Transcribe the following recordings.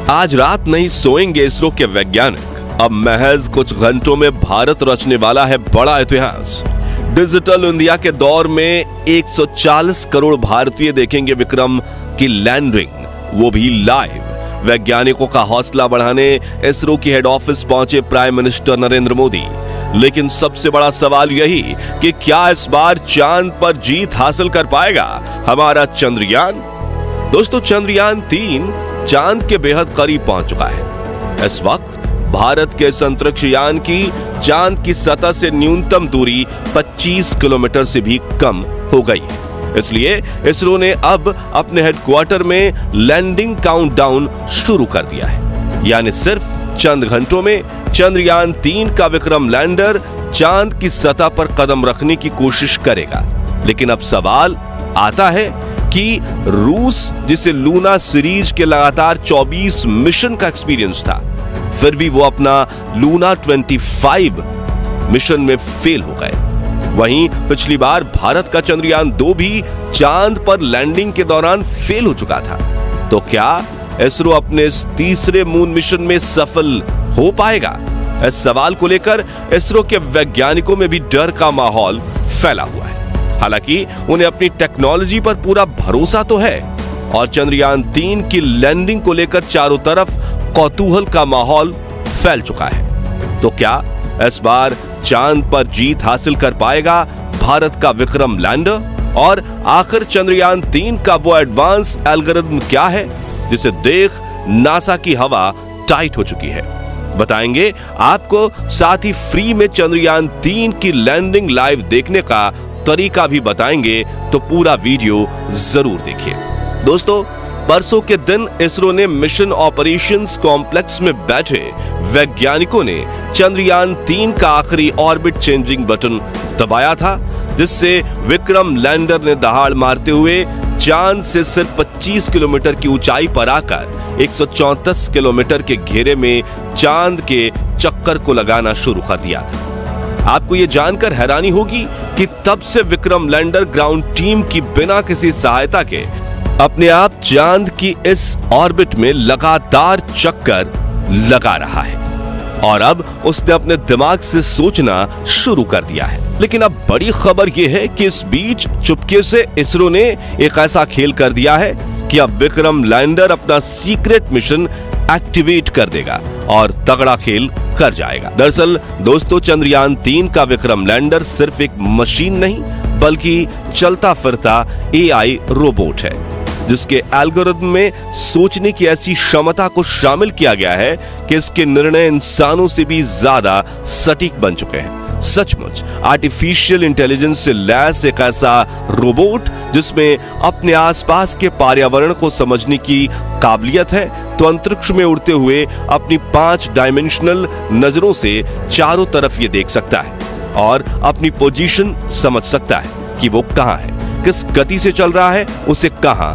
आज रात नहीं सोएंगे इसरो के वैज्ञानिक। अब महज कुछ घंटों में भारत रचने वाला है बड़ा इतिहास। डिजिटल इंडिया के दौर में 140 करोड़ भारतीय देखेंगे विक्रम की लैंडिंग, वो भी लाइव। वैज्ञानिकों का हौसला बढ़ाने इसरो की हेड ऑफिस पहुंचे प्राइम मिनिस्टर नरेंद्र मोदी। लेकिन सबसे बड़ा सवाल यही कि क्या इस बार चांद पर जीत हासिल कर पाएगा हमारा चंद्रयान। दोस्तों, चंद्रयान 3 चांद के बेहद करीब पहुंच चुका है। इस वक्त भारत के इस अंतरिक्ष यान की चांद की सतह से न्यूनतम दूरी 25 किलोमीटर से भी कम हो गई है। इसलिए इसरो ने अब अपने हेडक्वार्टर में लैंडिंग काउंटडाउन शुरू कर दिया है। यानी सिर्फ चंद घंटों में चंद्रयान 3 का विक्रम लैंडर चांद की सतह पर कदम रखने की कोशिश करेगा। लेकिन अब सवाल आता है कि रूस, जिसे लूना सीरीज के लगातार 24 मिशन का एक्सपीरियंस था, फिर भी वो अपना लूना 25 मिशन में फेल हो गए। वहीं पिछली बार भारत का चंद्रयान 2 भी चांद पर लैंडिंग के दौरान फेल हो चुका था। तो क्या इसरो अपने इस तीसरे मून मिशन में सफल हो पाएगा? इस सवाल को लेकर इसरो के वैज्ञानिकों में भी डर का माहौल फैला हुआ है। हालांकि उन्हें अपनी टेक्नोलॉजी पर पूरा भरोसा तो है और चंद्रयान 3 की लैंडिंग को लेकर चारों तरफ कौतूहल का माहौल फैल चुका है। तो क्या इस बार चांद पर जीत हासिल कर पाएगा भारत का विक्रम लैंडर? और आखिर चंद्रयान 3 का वो एडवांस एल्गोरिथम क्या है जिसे देख नासा की हवा टाइट हो चुकी है? बताएंगे आपको। साथ ही फ्री में चंद्रयान 3 की लैंडिंग लाइव देखने का तरीका भी बताएंगे, तो पूरा वीडियो जरूर देखिए। दोस्तों, परसों के दिन इसरो ने मिशन ऑपरेशंस कॉम्प्लेक्स में बैठे वैज्ञानिकों ने चंद्रयान 3 का आखिरी ऑर्बिट चेंजिंग बटन दबाया था, जिससे विक्रम लैंडर ने दहाड़ मारते हुए चांद से सिर्फ 25 किलोमीटर की ऊंचाई पर आकर 134 किलोमीटर के घेरे में चांद के चक्कर को लगाना शुरू कर दिया था। आपको यह जानकर हैरानी होगी कि तब से विक्रम लैंडर ग्राउंड टीम की बिना किसी सहायता के अपने आप चांद की इस ऑर्बिट में लगातार चक्कर लगा रहा है और अब उसने अपने दिमाग से सोचना शुरू कर दिया है। लेकिन अब बड़ी खबर यह है कि इस बीच चुपके से इसरो ने एक ऐसा खेल कर दिया है कि अब विक्रम लैंडर अपना सीक्रेट मिशन एक्टिवेट कर देगा और तगड़ा खेल कर जाएगा। दरअसल दोस्तों, चंद्रयान 3 का विक्रम लैंडर सिर्फ एक मशीन नहीं बल्कि चलता फिरता एआई रोबोट है, जिसके एल्गोरिथम में सोचने की ऐसी क्षमता को शामिल किया गया है कि इसके निर्णय इंसानों से भी ज्यादा सटीक बन चुके हैं। सचमुच आर्टिफिशियल इंटेलिजेंस से लैस एक ऐसा रोबोट जिसमें अपने आसपास के पर्यावरण को समझने की काबिलियत है, तो अंतरिक्ष में उड़ते हुए अपनी 5 डायमेंशनल नजरों से चारों तरफ ये देख सकता है और अपनी पोजीशन समझ सकता है कि वो कहां है, किस गति से चल रहा है, उसे कहां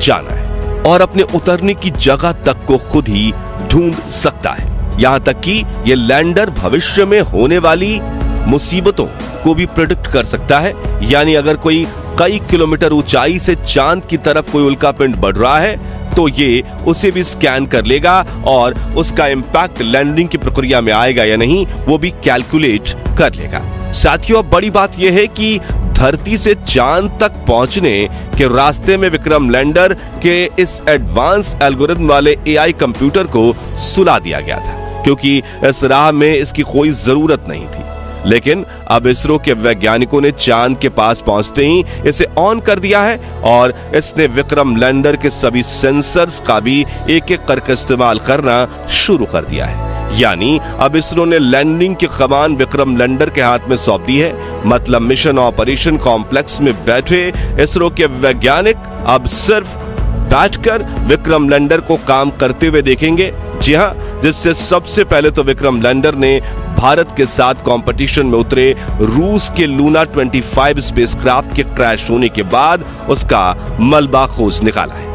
जाना है और अपने उतरने की जगह तक को खुद ही ढूंढ सकता है। यहां तक कि ये लैंडर भविष्य में होने वाली मुसीबतों को भी प्रेडिक्ट कर सकता है। यानी अगर कोई कई किलोमीटर ऊंचाई से चांद की तरफ कोई उल्कापिंड बढ़ रहा है तो ये उसे भी स्कैन कर लेगा और उसका इंपैक्ट लैंडिंग की प्रक्रिया में आएगा या नहीं वो भी कैलकुलेट कर लेगा। साथियों, अब बड़ी बात यह है कि धरती से चांद तक पहुंचने के रास्ते में विक्रम लैंडर के इस एडवांस एल्गोरिथम वाले एआई कंप्यूटर को सुला दिया गया था, क्योंकि इस राह में इसकी कोई जरूरत नहीं थी। लेकिन अब इसरो के वैज्ञानिकों ने चांद के पास पहुंचते ही इसे ऑन कर दिया है और इसने विक्रम लैंडर के सभी सेंसर्स का भी एक एक करके इस्तेमाल करना शुरू कर दिया है। यानी अब इसरो ने लैंडिंग की कमान विक्रम लैंडर के हाथ में सौंप दी है। मतलब मिशन ऑपरेशन कॉम्प्लेक्स में बैठे इसरो के वैज्ञानिक अब सिर्फ बैठकर विक्रम लैंडर को काम करते हुए देखेंगे। जी हां, जिससे सबसे पहले तो विक्रम लैंडर ने भारत के साथ कंपटीशन में उतरे रूस के लूना 25 स्पेसक्राफ्ट के क्रैश होने के बाद उसका मलबा खोज निकाला है।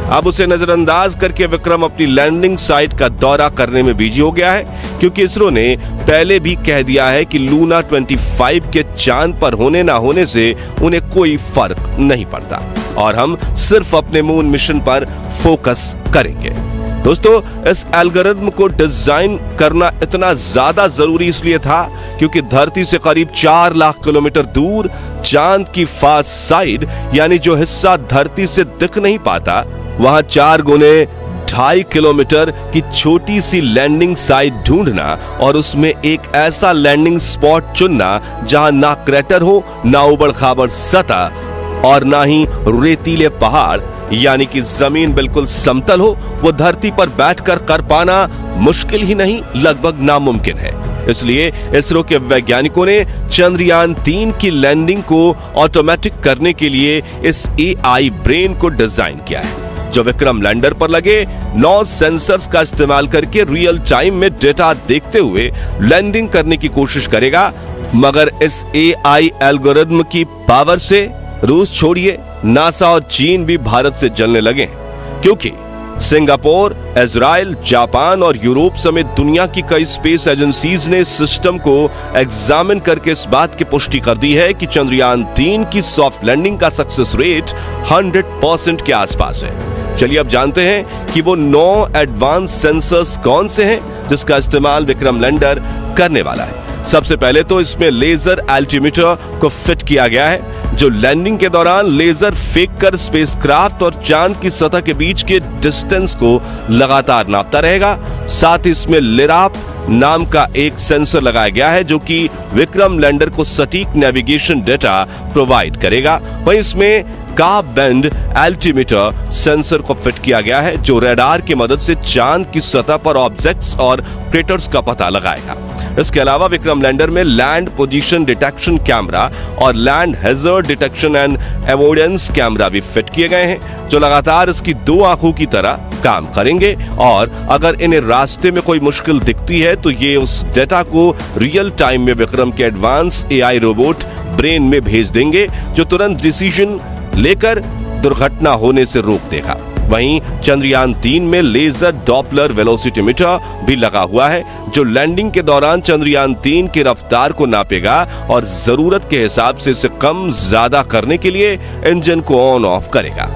अब उसे नजरअंदाज करके विक्रम अपनी लैंडिंग साइट का दौरा करने में बिजी हो गया है, क्योंकि इसरो ने पहले भी कह दिया है कि लूना 25 के चांद पर होने ना होने से उन्हें कोई फर्क नहीं पड़ता और हम सिर्फ अपने मून मिशन पर फोकस करेंगे। दोस्तों, इस एल्गोरिथम को डिजाइन करना इतना ज्यादा जरूरी इसलिए था क्योंकि धरती से करीब 4 लाख किलोमीटर दूर चांद की फास्ट साइड, यानी जो हिस्सा धरती से दिख नहीं पाता, वहां 4 गुने 2.5 किलोमीटर की छोटी सी लैंडिंग साइट ढूंढना और उसमें एक ऐसा लैंडिंग स्पॉट चुनना जहां ना क्रेटर हो, ना उबड़ खाबड़ सतह और ना ही रेतीले पहाड़, यानी कि जमीन बिल्कुल समतल हो, वो धरती पर बैठकर कर पाना मुश्किल ही नहीं, लगभग नामुमकिन है। इसलिए इसरो के वैज्ञानिकों ने चंद्रयान 3 की लैंडिंग को ऑटोमेटिक करने के लिए इस एआई ब्रेन को डिजाइन किया है, जो विक्रम लैंडर पर लगे 9 सेंसर्स का इस्तेमाल करके रियल टाइम में डेटा देखते हुए लैंडिंग करने की कोशिश करेगा। मगर इस एआई एल्गोरिथम की पावर से रूस छोड़िए, नासा और चीन भी भारत से जलने लगे, क्योंकि सिंगापुर, इजराइल, जापान और यूरोप समेत दुनिया की कई स्पेस एजेंसीज ने सिस्टम को एग्जामिन करके इस बात की पुष्टि कर दी है कि चंद्रयान 3 की सॉफ्ट लैंडिंग का सक्सेस रेट 100% के आसपास है। चलिए अब जानते हैं कि वो 9 एडवांस सेंसर्स कौन से हैं जिसका इस्तेमाल विक्रम लैंडर करने वाला है। सबसे पहले तो इसमें लेजर एल्टीमीटर को फिट किया गया है, जो लैंडिंग के दौरान लेजर फेंककर स्पेसक्राफ्ट और चांद की सतह के बीच के डिस्टेंस को लगातार नापता रहेगा। साथ ही इसमें लिराप नाम का एक सेंसर लगाया गया है जो कि विक्रम लैंडर को सटीक नेविगेशन डेटा प्रोवाइड करेगा। वहीं इसमें का बैंड एल्टीमीटर सेंसर को फिट किया गया है, जो रडार की मदद से चांद की सतह पर ऑब्जेक्ट्स और क्रेटर्स का पता लगाएगा। इसके अलावा विक्रम लैंडर में लैंड पोजीशन डिटेक्शन कैमरा और land hazard detection and avoidance camera भी फिट किए गए हैं, जो लगातार इसकी 2 आंखों की तरह काम करेंगे और अगर इन्हें रास्ते में कोई मुश्किल दिखती है तो ये उस डेटा को रियल टाइम में विक्रम के एडवांस एआई रोबोट ब्रेन में भेज देंगे, जो तुरंत डिसीजन लेकर दुर्घटना होने से रोक देगा। वहीं चंद्रयान 3 में लेजर डॉपलर वेलोसिटीमीटर भी लगा हुआ है, जो लैंडिंग के दौरान चंद्रयान 3 की रफ्तार को नापेगा और जरूरत के हिसाब से इसे कम ज्यादा करने के लिए इंजन को ऑन ऑफ करेगा।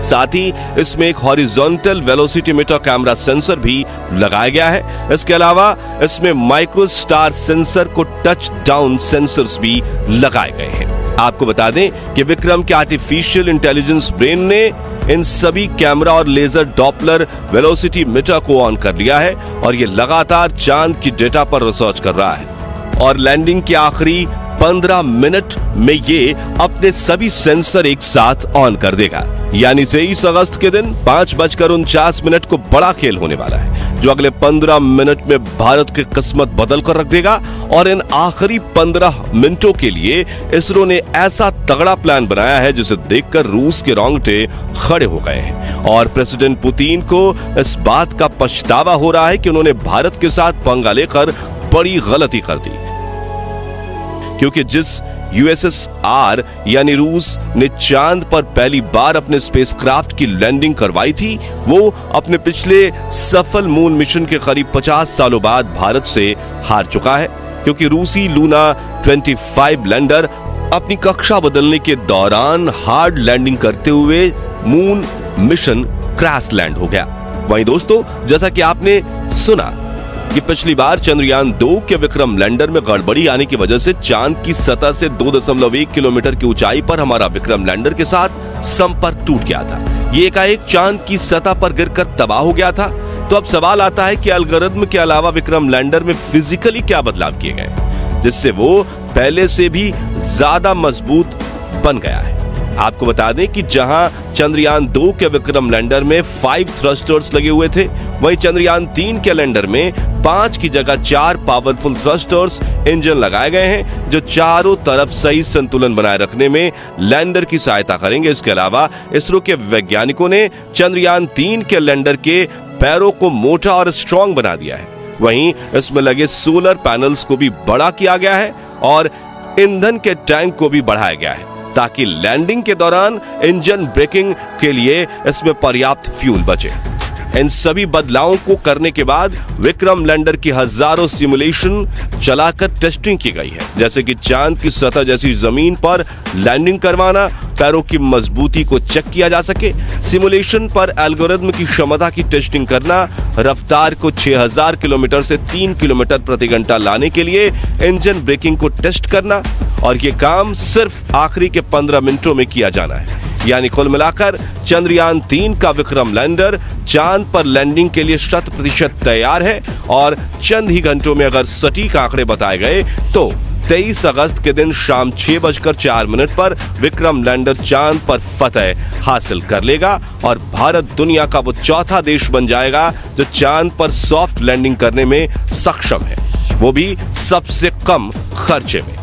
साथ ही इसमें एक हॉरिजॉन्टल वेलोसिटीमीटर कैमरा सेंसर भी लगाया गया है। इसके अलावा इसमें माइक्रोस्टार सेंसर को टच डाउन सेंसर्स भी लगाए गए हैं। आपको बता दें कि विक्रम के आर्टिफिशियल इंटेलिजेंस ब्रेन ने इन सभी कैमरा और लेजर डॉपलर वेलोसिटीमीटर को ऑन कर लिया है और ये लगातार चांद की डेटा पर रिसर्च कर रहा है और लैंडिंग के आखिरी 15 मिनट में ये अपने सभी सेंसर एक साथ ऑन कर देगा। यानी 23 अगस्त के दिन 5:49 को बड़ा खेल होने वाला है, जो अगले 15 मिनट में भारत की किस्मत बदल कर रख देगा। और इन आखिरी 15 मिनटों के लिए इसरो ने ऐसा तगड़ा प्लान बनाया है जिसे देखकर रूस के रोंगटे खड़े हो गए हैं और प्रेसिडेंट पुतिन को इस बात का पछतावा हो रहा है कि उन्होंने भारत के साथ पंगा लेकर बड़ी गलती कर दी, क्योंकि जिस यूएसएसआर यानी रूस ने चांद पर पहली बार अपने स्पेसक्राफ्ट की लैंडिंग करवाई थी, वो अपने पिछले सफल मून मिशन के करीब 50 सालों बाद भारत से हार चुका है, क्योंकि रूसी लूना 25 लैंडर अपनी कक्षा बदलने के दौरान हार्ड लैंडिंग करते हुए मून मिशन क्रैश लैंड हो गया। वहीं दोस्तों, जैसा कि आपने सुना कि पिछली बार चंद्रयान 2 के विक्रम लैंडर में गड़बड़ी आने की वजह से चांद की सतह से 2.1 किलोमीटर की ऊंचाई पर हमारा विक्रम लैंडर के साथ संपर्क टूट गया था। ये एकाएक चांद की सतह पर गिरकर तबाह हो गया था। तो अब सवाल आता है कि एल्गोरिथम के अलावा विक्रम लैंडर में फिजिकली क्या बदलाव किए गए जिससे वो पहले से भी ज्यादा मजबूत बन गया है। आपको बता दें कि जहां चंद्रयान 2 के विक्रम लैंडर में 5 थ्रस्टर्स लगे हुए थे, वहीं चंद्रयान 3 के लैंडर में 5 की जगह 4 पावरफुल थ्रस्टर्स इंजन लगाए गए हैं, जो चारों तरफ सही संतुलन बनाए रखने में लैंडर की सहायता करेंगे। इसके अलावा इसरो के वैज्ञानिकों ने चंद्रयान 3 के लैंडर के पैरों को मोटा और स्ट्रॉन्ग बना दिया है। वहीं इसमें लगे सोलर पैनल्स को भी बड़ा किया गया है और ईंधन के टैंक को भी बढ़ाया गया है, ताकि लैंडिंग के दौरान इंजन ब्रेकिंग के लिए इसमें पर्याप्त फ्यूल बचे। इन सभी बदलावों को करने के बाद विक्रम लैंडर की हजारों सिमुलेशन चलाकर टेस्टिंग की गई है, जैसे कि चांद की सतह जैसी जमीन पर लैंडिंग करवाना, पैरों की मजबूती को चेक किया जा सके, सिमुलेशन पर एल्गोरिथम की क्षमता की टेस्टिंग करना, रफ्तार को 6000 किलोमीटर से 3 किलोमीटर प्रति घंटा लाने के लिए इंजन ब्रेकिंग को टेस्ट करना, और ये काम सिर्फ आखिरी के 15 मिनटों में किया जाना है। यानी कुल मिलाकर चंद्रयान 3 का विक्रम लैंडर चांद पर लैंडिंग के लिए 100% तैयार है, और चंद ही घंटों में अगर सटीक आंकड़े बताए गए तो 23 अगस्त के दिन शाम 6:04 पर विक्रम लैंडर चांद पर फतह हासिल कर लेगा और भारत दुनिया का वो चौथा देश बन जाएगा जो चांद पर सॉफ्ट लैंडिंग करने में सक्षम है, वो भी सबसे कम खर्चे में।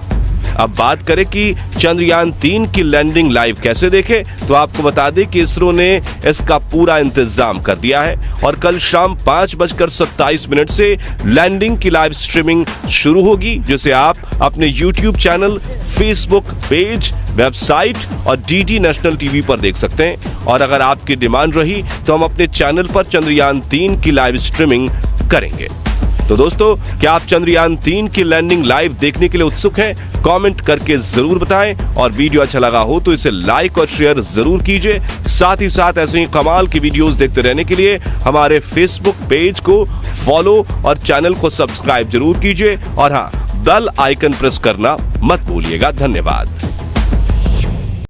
अब बात करें कि चंद्रयान 3 की लैंडिंग लाइव कैसे देखें, तो आपको बता दें कि इसरो ने इसका पूरा इंतजाम कर दिया है और कल शाम 5:27 से लैंडिंग की लाइव स्ट्रीमिंग शुरू होगी, जिसे आप अपने YouTube channel, Facebook page, website और DD नेशनल टीवी पर देख सकते हैं। और अगर आपकी डिमांड रही तो हम अपने चैनल पर चंद्रयान 3 की लाइव स्ट्रीमिंग करेंगे। तो दोस्तों, क्या आप चंद्रयान 3 की लैंडिंग लाइव देखने के लिए उत्सुक हैं? कमेंट करके जरूर बताएं, और वीडियो अच्छा लगा हो तो इसे लाइक और शेयर जरूर कीजिए। साथ ही साथ ऐसे ही कमाल की वीडियोस देखते रहने के लिए हमारे फेसबुक पेज को फॉलो और चैनल को सब्सक्राइब जरूर कीजिए, और हाँ, बेल आइकन प्रेस करना मत भूलिएगा। धन्यवाद।